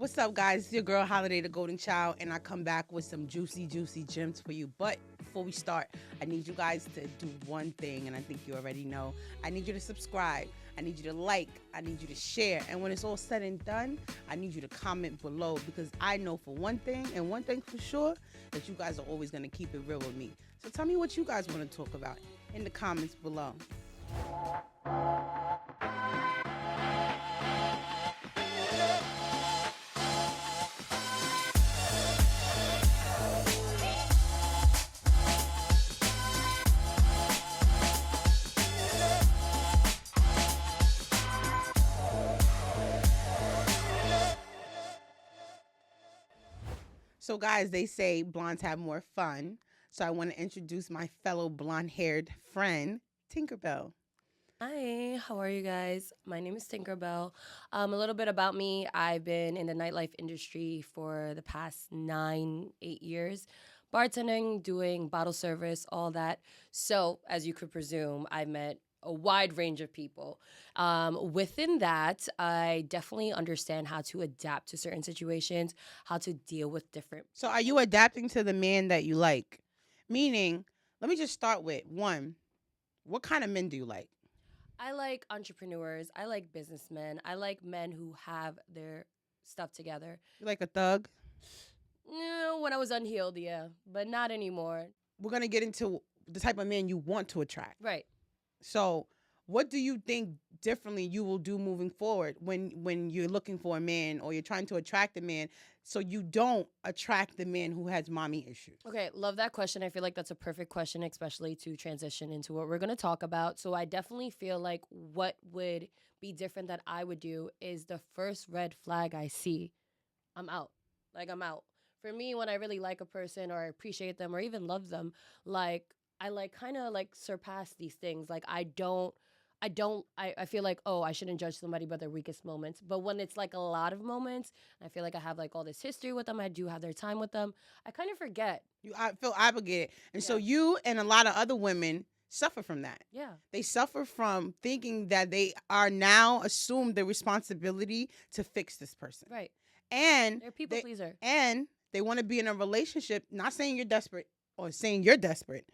What's up, guys? It's your girl Holiday, the Golden Child, and I come back with some juicy, juicy gems for you. But before we start, I need you guys to do one thing, and I think you already know. I need you to subscribe. I need you to like. I need you to share. And when it's all said and done, I need you to comment below because I know for one thing, and one thing for sure, that you guys are always going to keep it real with me. So tell me what you guys want to talk about in the comments below. So, guys, they say blondes have more fun. So, I want to introduce my fellow blonde haired friend, Tinkerbell. Hi, how are you guys? My name is Tinkerbell. A little bit about me. I've been in the nightlife industry for the past 8 years, bartending, doing bottle service, all that. So, as you could presume, I met a wide range of people. Within that, I definitely understand how to adapt to certain situations, how to deal with different. So, are you adapting to the man that you like? Meaning, let me just start with one. What kind of men do you like? I like entrepreneurs. I like businessmen. I like men who have their stuff together. You like a thug? No, when I was unhealed, yeah, but not anymore. We're going to get into the type of man you want to attract. Right. So, what do you think differently you will do moving forward when you're looking for a man or you're trying to attract a man so you don't attract the man who has mommy issues? Okay, love that question. I feel like that's a perfect question, especially to transition into what we're going to talk about. So I definitely feel like what would be different that I would do is the first red flag I see, I'm out. Like, I'm out. For me, when I really like a person or I appreciate them or even love them, like, I like kind of like surpass these things. Like, I feel like, oh, I shouldn't judge somebody by their weakest moments. But when it's like a lot of moments, I feel like I have like all this history with them. I do have their time with them. I kind of forget. I feel obligated. And so Yeah. you and a lot of other women suffer from that. Yeah. They suffer from thinking that they are now assumed the responsibility to fix this person. Right. And They're a people pleaser. and they want to be in a relationship, not saying you're desperate or saying you're desperate,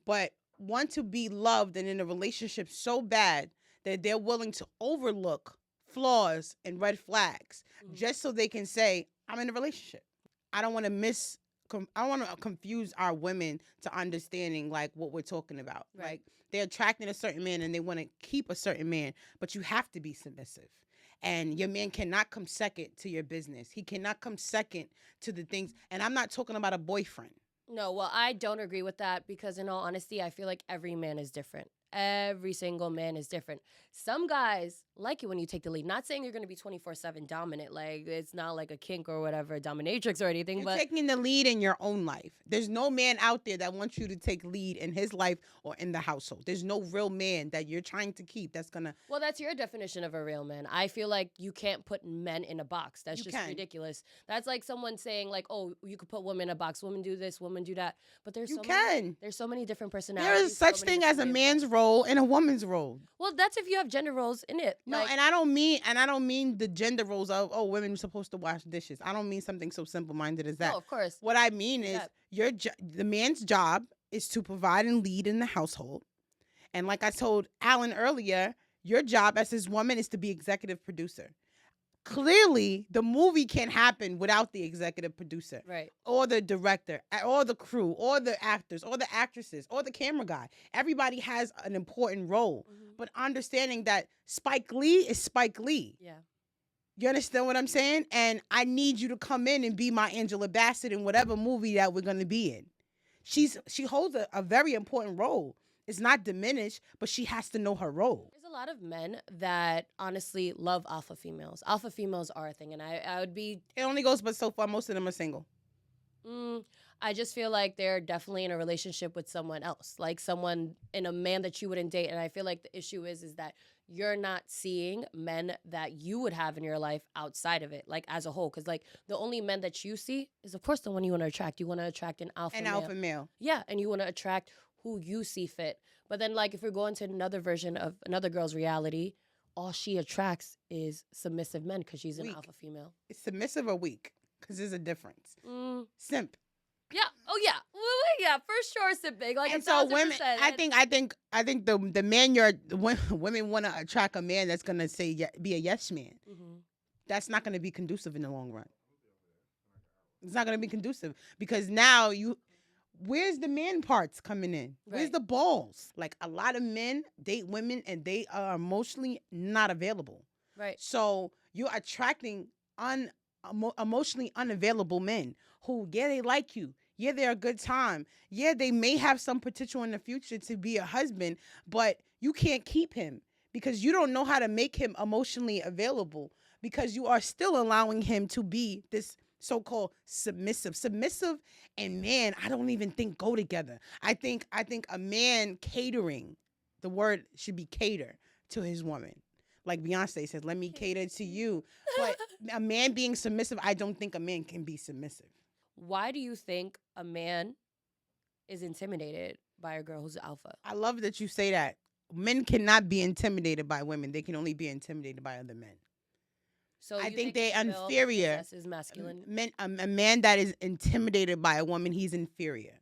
but want to be loved and in a relationship so bad that they're willing to overlook flaws and red flags just so they can say, I'm in a relationship. I don't want to I want to confuse our women to understanding like what we're talking about. Right. Like they're attracting a certain man and they want to keep a certain man, but you have to be submissive. And your man cannot come second to your business. He cannot come second to the things. And I'm not talking about a boyfriend. No, well, I don't agree with that because, in all honesty, I feel like every man is different. Every single man is different. Some guys like it when you take the lead. Not saying you're going to be 24/7 dominant. Like, it's not like a kink or whatever, dominatrix or anything. You're But taking the lead in your own life. There's no man out there that wants you to take lead in his life or in the household. There's no real man that you're trying to keep that's going to. well, that's your definition of a real man. I feel like you can't put men in a box. That's You just can. ridiculous. That's like someone saying like, "Oh, you could put women in a box. Women do this, women do that." But there's You so can. many, there's so many different personalities. There is such so many thing as a different ways. man's role and a woman's role. Well, that's if you have gender roles in it. No, Like, and I don't mean the gender roles of women are supposed to wash dishes. I don't mean something so simple minded as that. no, of course. What I mean is Yeah. the man's job is to provide and lead in the household. And like I told Alan earlier, your job as his woman is to be executive producer. Clearly, the movie can't happen without the executive producer Right. or the director or the crew or the actors or the actresses or the camera guy. Everybody has an important role. But understanding that Spike Lee is Spike Lee. Yeah. You understand what I'm saying? And I need you to come in and be my Angela Bassett in whatever movie that we're going to be in. She holds a very important role. It's not diminished, but she has to know her role. There's a lot of men that honestly love alpha females. Alpha females are a thing, and I would be. It only goes but so far. Most of them are single. I just feel like they're definitely in a relationship with someone else, like someone in a man that you wouldn't date. And I feel like the issue is that you're not seeing men that you would have in your life outside of it, like as a whole. Because like the only men that you see is, of course, the one you want to attract. You want to attract an alpha male. Alpha male. Yeah, and you want to attract who you see fit. But then, like, if we're going to another version of another girl's reality, all she attracts is submissive men because she's an Weak. alpha female. It's submissive or weak? Because there's a difference. Simp. Yeah. Oh yeah. Well, yeah. For sure, simping. Like, And 1,000%. so women, I think the man women want to attract a man that's gonna be a yes man. That's not gonna be conducive in the long run. It's not gonna be conducive because now where's the man parts coming in? Where's Right. the balls? Like a lot of men date women and they are emotionally not available. Right. So you're attracting emotionally unavailable men who, they like you. Yeah, they're a good time. Yeah, they may have some potential in the future to be a husband, but you can't keep him because you don't know how to make him emotionally available because you are still allowing him to be this so-called submissive. Submissive and man, I don't even think go together. I think a man catering, the word should be cater to his woman. Like Beyonce says, let me cater to you. But a man being submissive, I don't think a man can be submissive. Why do you think a man is intimidated by a girl who's an alpha? I love that you say that. Men cannot be intimidated by women. They can only be intimidated by other men. So I you think they're inferior. Is masculine. A man that is intimidated by a woman, he's inferior.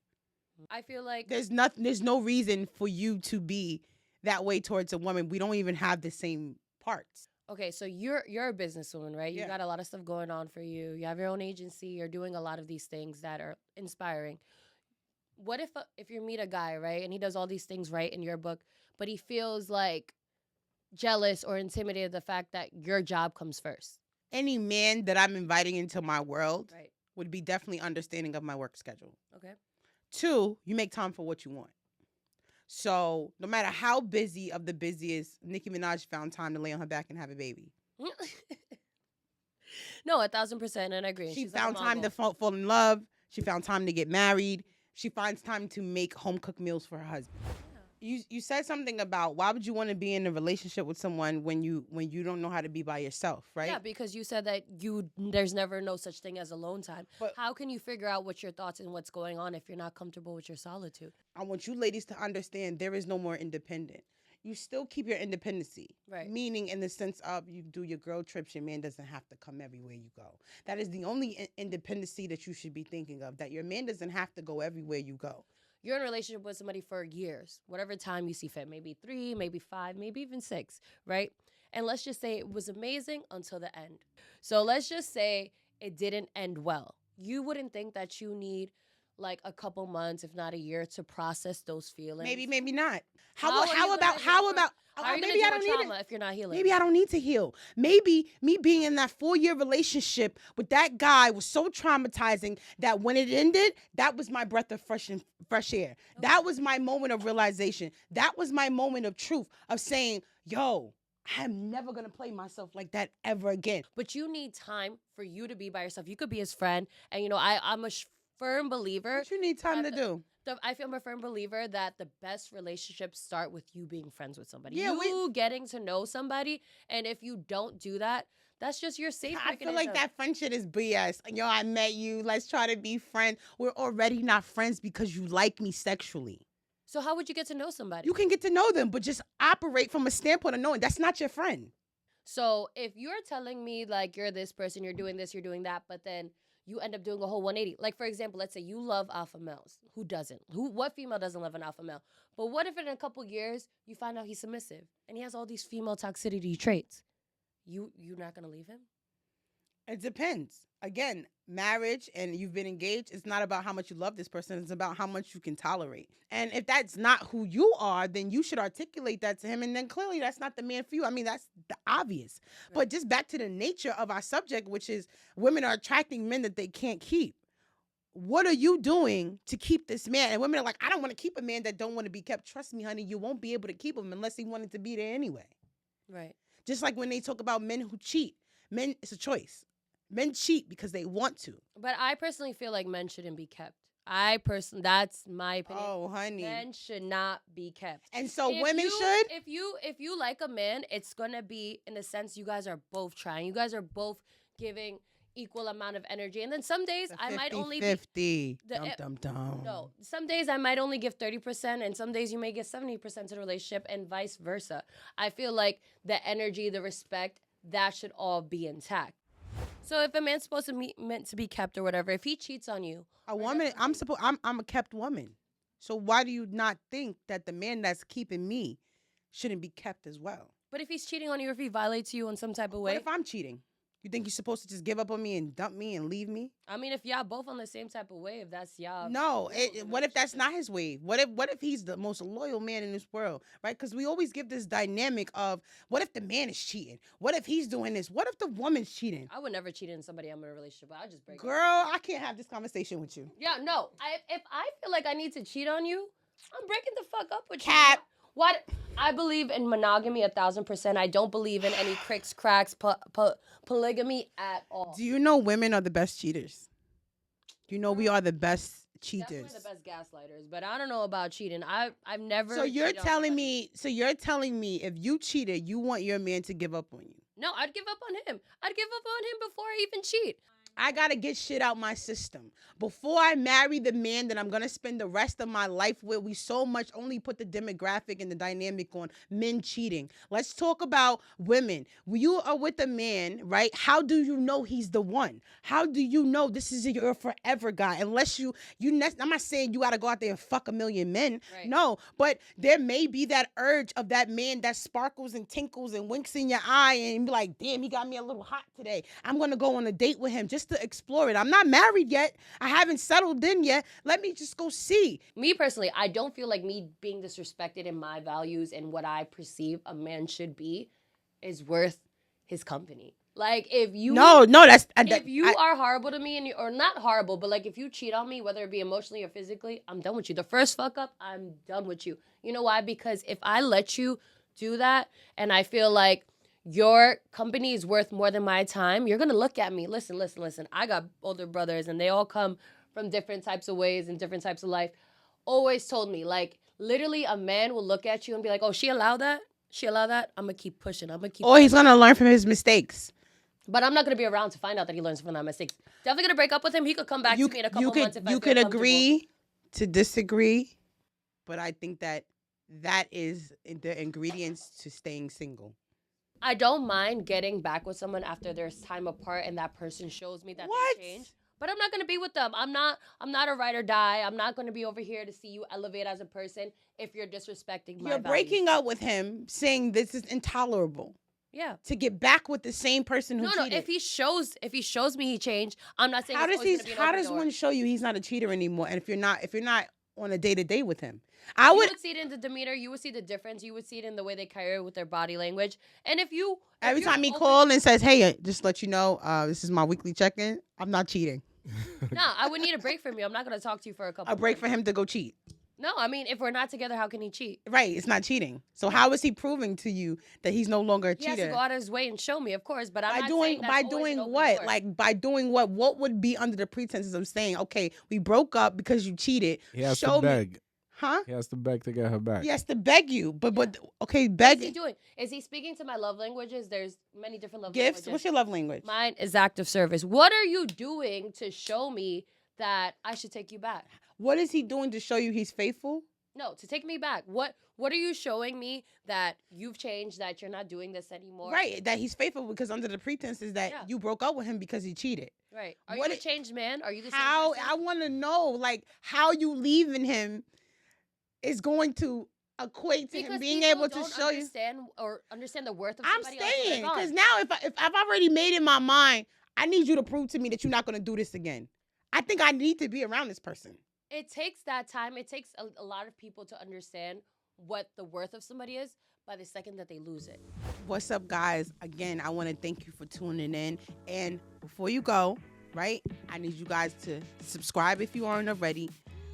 I feel like There's no reason for you to be that way towards a woman. We don't even have the same parts. okay, so you're a businesswoman, right? You Yeah. got a lot of stuff going on for you. You have your own agency. You're doing a lot of these things that are inspiring. What if you meet a guy, right, and he does all these things right in your book, but he feels like jealous or intimidated the fact that your job comes first? Any man that I'm inviting into my world Right. would be definitely understanding of my work schedule. Okay. 2, you make time for what you want. So no matter how busy of the busiest, Nicki Minaj found time to lay on her back and have a baby. No, 1,000%, and I agree. She She's like a found time to Mongol. fall in love. She found time to get married. She finds time to make home cooked meals for her husband. You said something about why would you want to be in a relationship with someone when you don't know how to be by yourself, right? Yeah, because you said that there's never no such thing as alone time. But- how can you figure out what your thoughts and what's going on if you're not comfortable with your solitude? I want you ladies to understand there is no more independent. You still keep your independency. Right. Meaning in the sense of you do your girl trips, your man doesn't have to come everywhere you go. That is the only independency that you should be thinking of, that your man doesn't have to go everywhere you go. You're in a relationship with somebody for years, whatever time you see fit, maybe 3, maybe 5, maybe even 6, right? And let's just say it was amazing until the end. So let's just say it didn't end well. You wouldn't think that you need like a couple months, if not a year, to process those feelings. Maybe not. How are you How gonna about are you maybe I don't need trauma it. if you're not healing? Maybe I don't need to heal. Maybe me being in that 4-year relationship with that guy was so traumatizing that when it ended, that was my breath of fresh air. That was my moment of realization. That was my moment of truth of saying, yo, I'm never going to play myself like that ever again. But you need time for you to be by yourself. You could be his friend. And, I'm a firm believer. What you need time to do? I feel I'm a firm believer that the best relationships start with you being friends with somebody. Yeah, you getting to know somebody. And if you don't do that, that's just your safe I feel mechanism. like that fun shit is BS. Yo, I met you. Let's try to be friends. We're already not friends because you like me sexually. So how would you get to know somebody? You can get to know them, but just operate from a standpoint of knowing that's not your friend. So if you're telling me like you're this person, you're doing this, you're doing that, but then you end up doing a whole 180. Like, for example, let's say you love alpha males. Who doesn't? What female doesn't love an alpha male? But what if in a couple years you find out he's submissive and he has all these female toxicity traits? You're not gonna leave him? It depends. Again, marriage and you've been engaged, it's not about how much you love this person. It's about how much you can tolerate. And if that's not who you are, then you should articulate that to him. And then clearly that's not the man for you. I mean, that's the obvious. Right. But just back to the nature of our subject, which is women are attracting men that they can't keep. What are you doing to keep this man? And women are like, I don't want to keep a man that don't want to be kept. Trust me, honey, you won't be able to keep him unless he wanted to be there anyway. Right. Just like when they talk about men who cheat. Men, it's a choice. Men cheat because they want to. But I personally feel like men shouldn't be kept. That's my opinion. Oh, honey. Men should not be kept. And so women should? If you like a man, it's going to be in the sense you guys are both trying. You guys are both giving equal amount of energy. And then some days I might only 50. The- Dum. no, some days I might only give 30%, and some days you may give 70% to the relationship, and vice versa. I feel like the energy, the respect, that should all be intact. So if a man's supposed to be meant to be kept or whatever, if he cheats on you, A woman, I'm a kept woman. So why do you not think that the man that's keeping me shouldn't be kept as well? but if he's cheating on you, or if he violates you in some type of What way, if I'm cheating? You think you're supposed to just give up on me and dump me and leave me? I mean, if y'all both on the same type of wave, that's y'all. No. What if that's not his wave? What if he's the most loyal man in this world, right? Because we always give this dynamic of what if the man is cheating? What if he's doing this? What if the woman's cheating? I would never cheat on somebody I'm in a relationship with. I just break up. Girl, I can't have this conversation with you. Yeah, no. If I feel like I need to cheat on you, I'm breaking the fuck up with Cap. you. What? I believe in monogamy 1,000%. I don't believe in any cricks, cracks, polygamy at all. Do you know women are the best cheaters? Do you know we are the best cheaters? Definitely the best gaslighters, but I don't know about cheating. I've never. So you're cheated on telling somebody. me if you cheated, you want your man to give up on you. No, I'd give up on him. I'd give up on him before I even cheat. I gotta get shit out my system. Before I marry the man that I'm gonna spend the rest of my life with, we so much only put the demographic and the dynamic on men cheating. Let's talk about women. When you are with a man, right? How do you know he's the one? How do you know this is your forever guy? Unless I'm not saying you gotta go out there and fuck a million men. Right. No, but there may be that urge of that man that sparkles and tinkles and winks in your eye and be like, damn, he got me a little hot today. I'm gonna go on a date with him just to explore it. I'm not married yet. I haven't settled in yet. Let me just go see. Me personally, I don't feel like me being disrespected in my values and what I perceive a man should be is worth his company. Like if you if you are horrible to me and or not horrible, but like if you cheat on me, whether it be emotionally or physically, I'm done with you. The first fuck up, I'm done with you. You know why? Because if I let you do that and I feel like your company is worth more than my time, you're going to look at me. Listen. I got older brothers and they all come from different types of ways and different types of life. Always told me, like, literally a man will look at you and be like, oh, she allowed that? I'm going to keep pushing. He's going to learn from his mistakes. But I'm not going to be around to find out that he learns from that mistakes. Definitely going to break up with him. He could come back to me in a couple months if I feel could agree to disagree, but I think that is the ingredients to staying single. I don't mind getting back with someone after there's time apart and that person shows me that they changed. But I'm not going to be with them. I'm not a ride or die. I'm not going to be over here to see you elevate as a person if you're disrespecting my You're breaking up with him saying this is intolerable. Yeah. To get back with the same person who cheated. No, if he shows me he changed, I'm not saying how does one show you he's not a cheater anymore? And if you're not on a day-to-day with him. You would see it in the demeanor. You would see the difference. You would see it in the way they carry it with their body language. And every time he calls and says, hey, just let you know, this is my weekly check-in, I'm not cheating. Nah, I would need a break from you. I'm not going to talk to you for a couple A break for him to go cheat. No, I mean, if we're not together, how can he cheat? Right, it's not cheating. So how is he proving to you that he's no longer a cheater? He has to go out of his way and show me, of course, but by doing what? Like, by doing what? What would be under the pretenses of saying, okay, we broke up because you cheated. He has to beg. Huh? He has to beg to get her back. He has to beg you. But okay, beg. What is he doing? Is he speaking to my love languages? There's many different love languages. Gifts? What's your love language? Mine is act of service. What are you doing to show me that I should take you back? What is he doing to show you he's faithful? No, to take me back. What are you showing me that you've changed, that you're not doing this anymore? Right, that he's faithful because under the pretense is that you broke up with him because he cheated. Right. Are you a changed man? Are you the same person? I want to know, like, how you leaving him is going to equate to him being able to show you understand the worth of somebody else. I'm staying because now if I've already made in my mind, I need you to prove to me that you're not going to do this again. I think I need to be around this person. It takes that time. It takes a lot of people to understand what the worth of somebody is by the second that they lose it. What's up, guys? Again, I want to thank you for tuning in. And before you go, right, I need you guys to subscribe if you aren't already,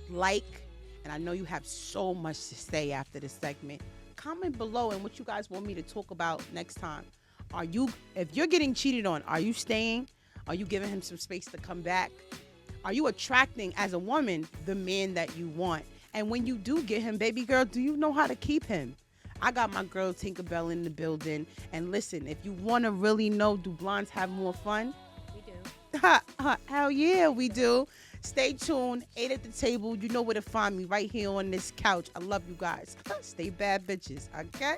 like, and I know you have so much to say after this segment. Comment below and what you guys want me to talk about next time. If you're getting cheated on, are you staying? Are you giving him some space to come back? Are you attracting, as a woman, the man that you want? And when you do get him, baby girl, do you know how to keep him? I got my girl Tinkerbell in the building. And listen, if you want to really know, do blondes have more fun? We do. Hell yeah, we do. Stay tuned. 8 at the table. You know where to find me right here on this couch. I love you guys. Stay bad bitches. Okay?